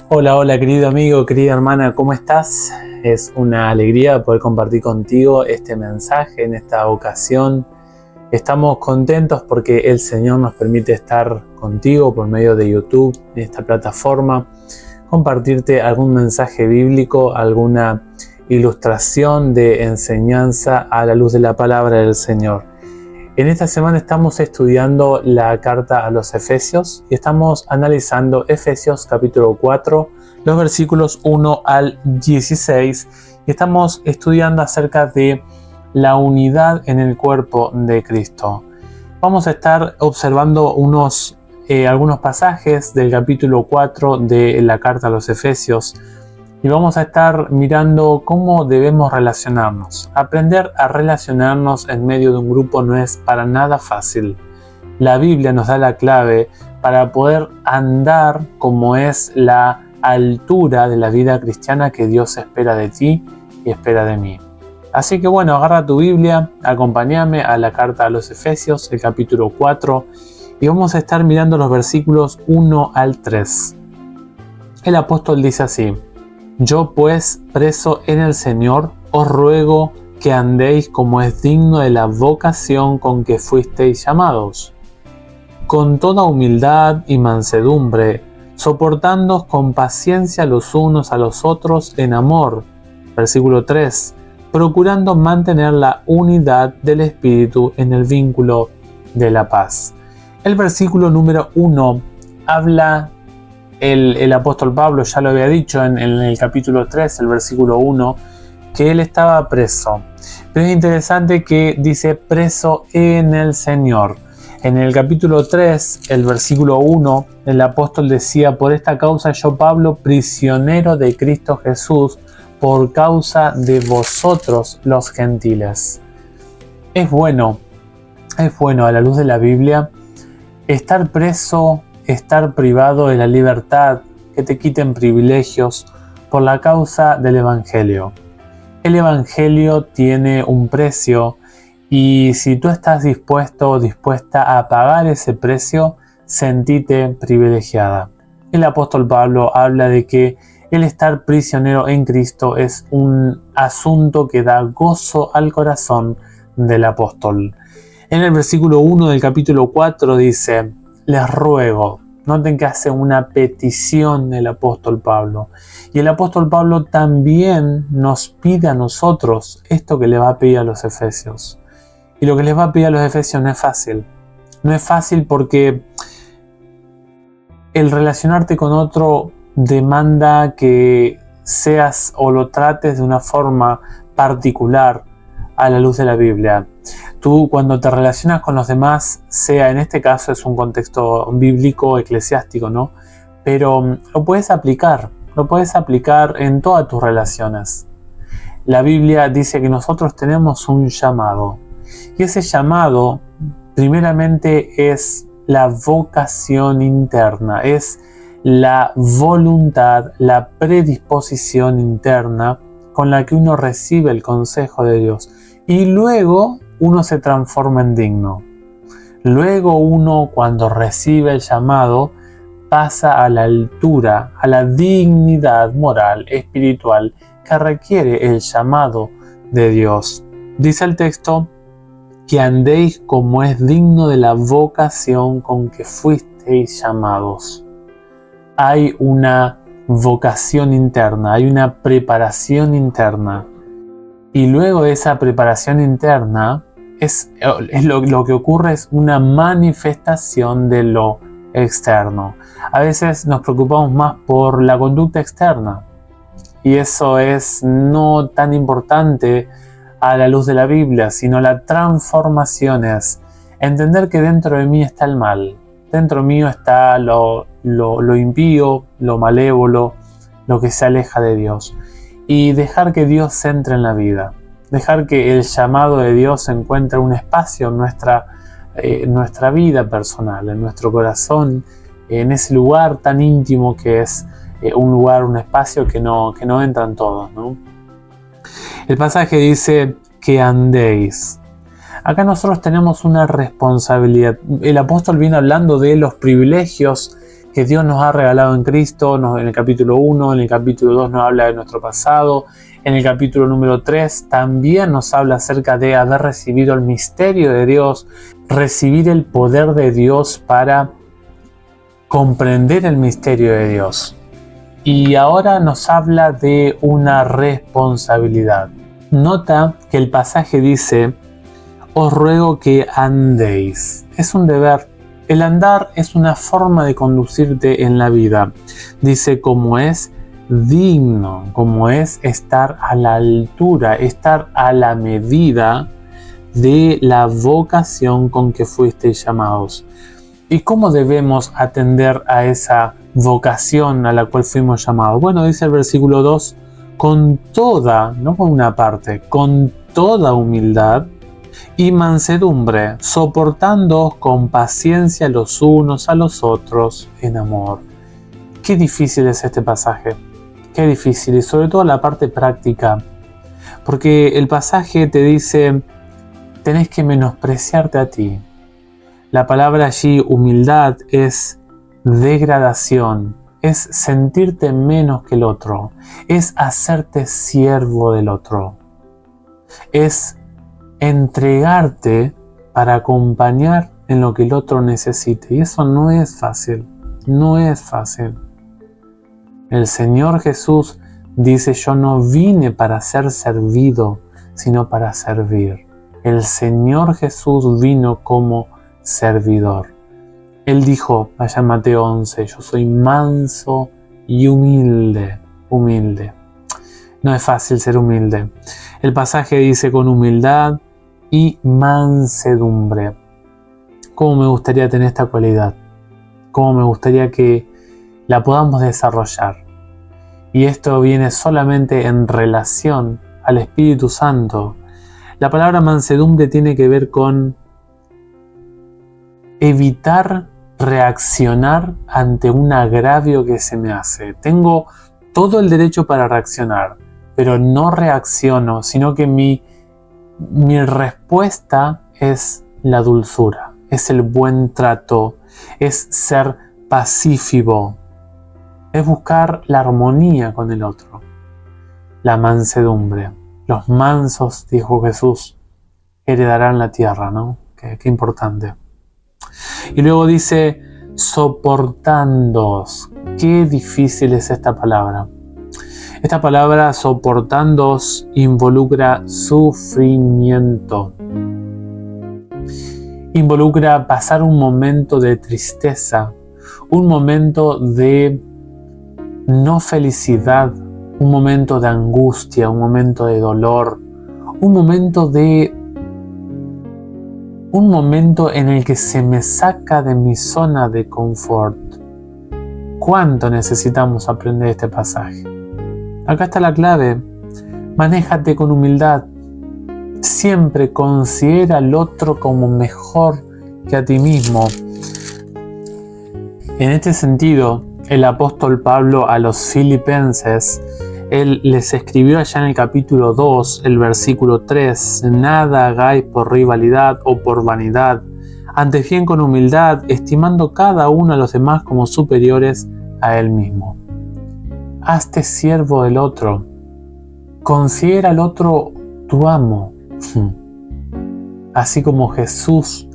Hola, hola querido amigo, querida hermana, ¿cómo estás? Es una alegría poder compartir contigo este mensaje en esta ocasión. Estamos contentos porque el Señor nos permite estar contigo por medio de YouTube, en esta plataforma, compartirte algún mensaje bíblico, alguna ilustración de enseñanza a la luz de la palabra del Señor. En esta semana estamos estudiando la carta a los Efesios y estamos analizando Efesios capítulo 4, los versículos 1 al 16 y estamos estudiando acerca de la unidad en el cuerpo de Cristo. Vamos a estar observando algunos pasajes del capítulo 4 de la carta a los Efesios y vamos a estar mirando cómo debemos relacionarnos. Aprender a relacionarnos en medio de un grupo no es para nada fácil. La Biblia nos da la clave para poder andar como es la altura de la vida cristiana que Dios espera de ti y espera de mí. Así que bueno, agarra tu Biblia, acompáñame a la carta a los Efesios, el capítulo 4, y vamos a estar mirando los versículos 1 al 3. El apóstol dice así: Yo pues, preso en el Señor, os ruego que andéis como es digno de la vocación con que fuisteis llamados, con toda humildad y mansedumbre, soportándoos con paciencia los unos a los otros en amor. Versículo 3. Procurando mantener la unidad del Espíritu en el vínculo de la paz. El versículo número 1 habla. El apóstol Pablo ya lo había dicho en el capítulo 3, el versículo 1, que él estaba preso. Pero es interesante que dice preso en el Señor. En el capítulo 3, el versículo 1, el apóstol decía: por esta causa yo, Pablo, prisionero de Cristo Jesús, por causa de vosotros los gentiles. Es bueno a la luz de la Biblia estar preso, estar privado de la libertad, que te quiten privilegios por la causa del Evangelio. El Evangelio tiene un precio y si tú estás dispuesto o dispuesta a pagar ese precio, sentite privilegiada. El apóstol Pablo habla de que el estar prisionero en Cristo es un asunto que da gozo al corazón del apóstol. En el versículo 1 del capítulo 4 dice: les ruego. Noten que hace una petición el apóstol Pablo. Y el apóstol Pablo también nos pide a nosotros esto que le va a pedir a los Efesios. Y lo que les va a pedir a los Efesios no es fácil. No es fácil porque el relacionarte con otro demanda que seas o lo trates de una forma particular a la luz de la Biblia. Tú, cuando te relacionas con los demás, sea en este caso es un contexto bíblico, eclesiástico, ¿no? Pero lo puedes aplicar en todas tus relaciones. La Biblia dice que nosotros tenemos un llamado. Y ese llamado, primeramente, es la vocación interna, es la voluntad, la predisposición interna con la que uno recibe el consejo de Dios. Y luego uno se transforma en digno. Luego uno, cuando recibe el llamado, pasa a la altura, a la dignidad moral, espiritual que requiere el llamado de Dios. Dice el texto: que andéis como es digno de la vocación con que fuisteis llamados. Hay una vocación interna, hay una preparación interna. Y luego de esa preparación interna, lo que ocurre es una manifestación de lo externo. A veces nos preocupamos más por la conducta externa. Y eso es no tan importante a la luz de la Biblia, sino la transformación es entender que dentro de mí está el mal. Dentro mío está lo impío, lo malévolo, lo que se aleja de Dios. Y dejar que Dios entre en la vida. Dejar que el llamado de Dios encuentre un espacio en nuestra vida personal, en nuestro corazón, en ese lugar tan íntimo que es un espacio que no entran todos, ¿no? El pasaje dice que andéis. Acá nosotros tenemos una responsabilidad. El apóstol viene hablando de los privilegios que Dios nos ha regalado en Cristo. En el capítulo 1, en el capítulo 2 nos habla de nuestro pasado. En el capítulo número 3 también nos habla acerca de haber recibido el misterio de Dios, recibir el poder de Dios para comprender el misterio de Dios. Y ahora nos habla de una responsabilidad. Nota que el pasaje dice: os ruego que andéis. Es un deber. El andar es una forma de conducirte en la vida. Dice como es digno, como es estar a la altura, estar a la medida de la vocación con que fuisteis llamados. ¿Y cómo debemos atender a esa vocación a la cual fuimos llamados? Bueno, dice el versículo 2, con toda, no con una parte, con toda humildad y mansedumbre, soportándoos con paciencia los unos a los otros en amor. Qué difícil es este pasaje, qué difícil, y sobre todo la parte práctica, porque el pasaje te dice, tenés que menospreciarte a ti. La palabra allí, humildad, es degradación, es sentirte menos que el otro, es hacerte siervo del otro, es entregarte para acompañar en lo que el otro necesite. Y eso no es fácil, no es fácil. El Señor Jesús dice, yo no vine para ser servido, sino para servir. El Señor Jesús vino como servidor. Él dijo allá en Mateo 11, yo soy manso y humilde. No es fácil ser humilde. El pasaje dice con humildad y mansedumbre. ¿Cómo me gustaría tener esta cualidad? ¿Cómo me gustaría que la podamos desarrollar? Y esto viene solamente en relación al Espíritu Santo. La palabra mansedumbre tiene que ver con evitar reaccionar ante un agravio que se me hace. Tengo todo el derecho para reaccionar, pero no reacciono, sino que mi respuesta es la dulzura, es el buen trato, es ser pacífico, es buscar la armonía con el otro, la mansedumbre. Los mansos, dijo Jesús, heredarán la tierra, ¿no? Qué importante. Y luego dice, soportándoos. Qué difícil es esta palabra. Esta palabra soportándoos involucra sufrimiento. Involucra pasar un momento de tristeza, un momento de no felicidad, un momento de angustia, un momento de dolor, un momento en el que se me saca de mi zona de confort. ¿Cuánto necesitamos aprender este pasaje? Acá está la clave. Manéjate con humildad. Siempre considera al otro como mejor que a ti mismo. En este sentido, el apóstol Pablo a los filipenses, él les escribió allá en el capítulo 2, el versículo 3, nada hagáis por rivalidad o por vanidad, antes bien con humildad, estimando cada uno a los demás como superiores a él mismo. Hazte siervo del otro. Considera al otro tu amo. Así como Jesús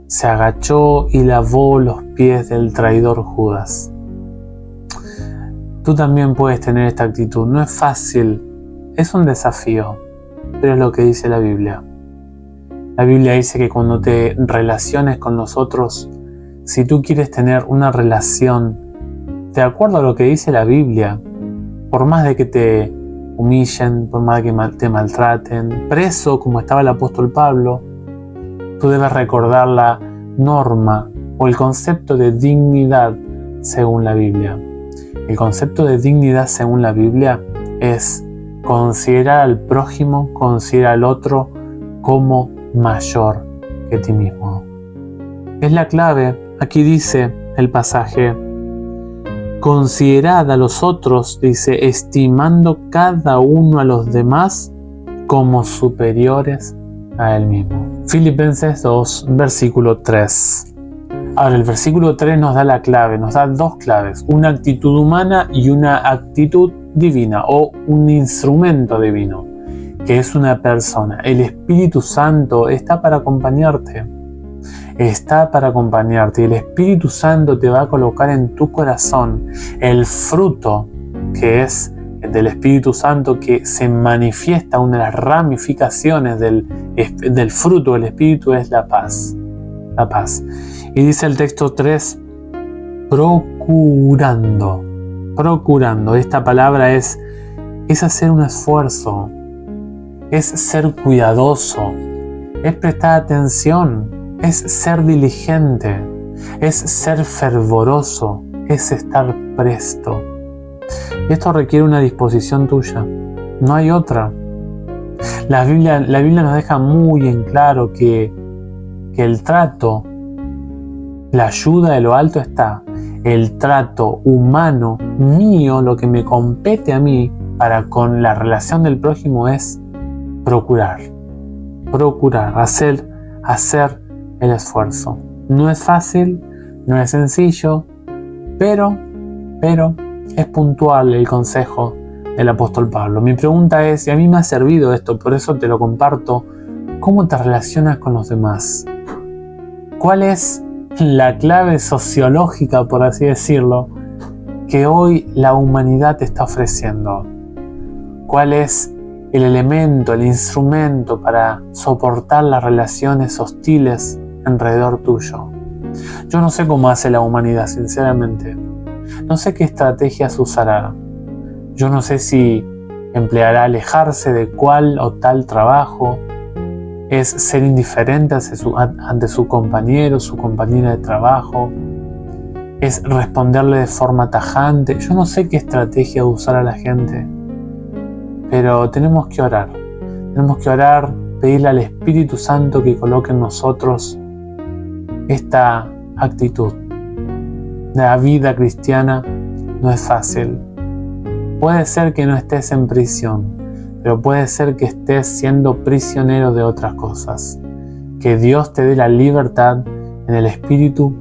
se agachó y lavó los pies del traidor Judas. Tú también puedes tener esta actitud. No es fácil, es un desafío, pero es lo que dice la Biblia. La Biblia dice que cuando te relaciones con los otros, si tú quieres tener una relación de acuerdo a lo que dice la Biblia, por más de que te humillen, por más de que te maltraten, preso como estaba el apóstol Pablo, tú debes recordar la norma o el concepto de dignidad según la Biblia. El concepto de dignidad según la Biblia es considerar al prójimo, considerar al otro como mayor que ti mismo. Es la clave. Aquí dice el pasaje, considerad a los otros, dice, estimando cada uno a los demás como superiores a él mismo. Filipenses 2, versículo 3. Ahora, el versículo 3 nos da la clave, nos da dos claves, una actitud humana y una actitud divina o un instrumento divino, que es una persona. El Espíritu Santo está para acompañarte. Está para acompañarte y el Espíritu Santo te va a colocar en tu corazón el fruto que es del Espíritu Santo, que se manifiesta, una de las ramificaciones del fruto del Espíritu es la paz. La paz. Y dice el texto 3, procurando. Procurando. Esta palabra es hacer un esfuerzo, es ser cuidadoso, es prestar atención, es ser diligente, es ser fervoroso, es estar presto. Y esto requiere una disposición tuya, no hay otra. La Biblia nos deja muy en claro que el trato, la ayuda de lo alto está. El trato humano mío, lo que me compete a mí para con la relación del prójimo es procurar, hacer el esfuerzo. No es fácil, no es sencillo, pero es puntual el consejo del apóstol Pablo. Mi pregunta es, y a mí me ha servido esto, por eso te lo comparto, ¿cómo te relacionas con los demás? ¿Cuál es la clave sociológica, por así decirlo, que hoy la humanidad te está ofreciendo? ¿Cuál es el elemento, el instrumento para soportar las relaciones hostiles alrededor tuyo? Yo no sé cómo hace la humanidad, sinceramente. No sé qué estrategias usará. Yo no sé si empleará alejarse de cual o tal trabajo, es ser indiferente ante su compañero, su compañera de trabajo, es responderle de forma tajante. Yo no sé qué estrategia usar a la gente, pero tenemos que orar, pedirle al Espíritu Santo que coloque en nosotros esta actitud. La vida cristiana no es fácil. Puede ser que no estés en prisión, pero puede ser que estés siendo prisionero de otras cosas. Que Dios te dé la libertad en el Espíritu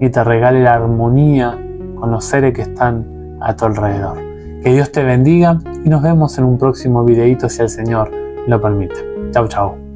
y te regale la armonía con los seres que están a tu alrededor. Que Dios te bendiga y nos vemos en un próximo videíto si el Señor lo permite. Chau, chau.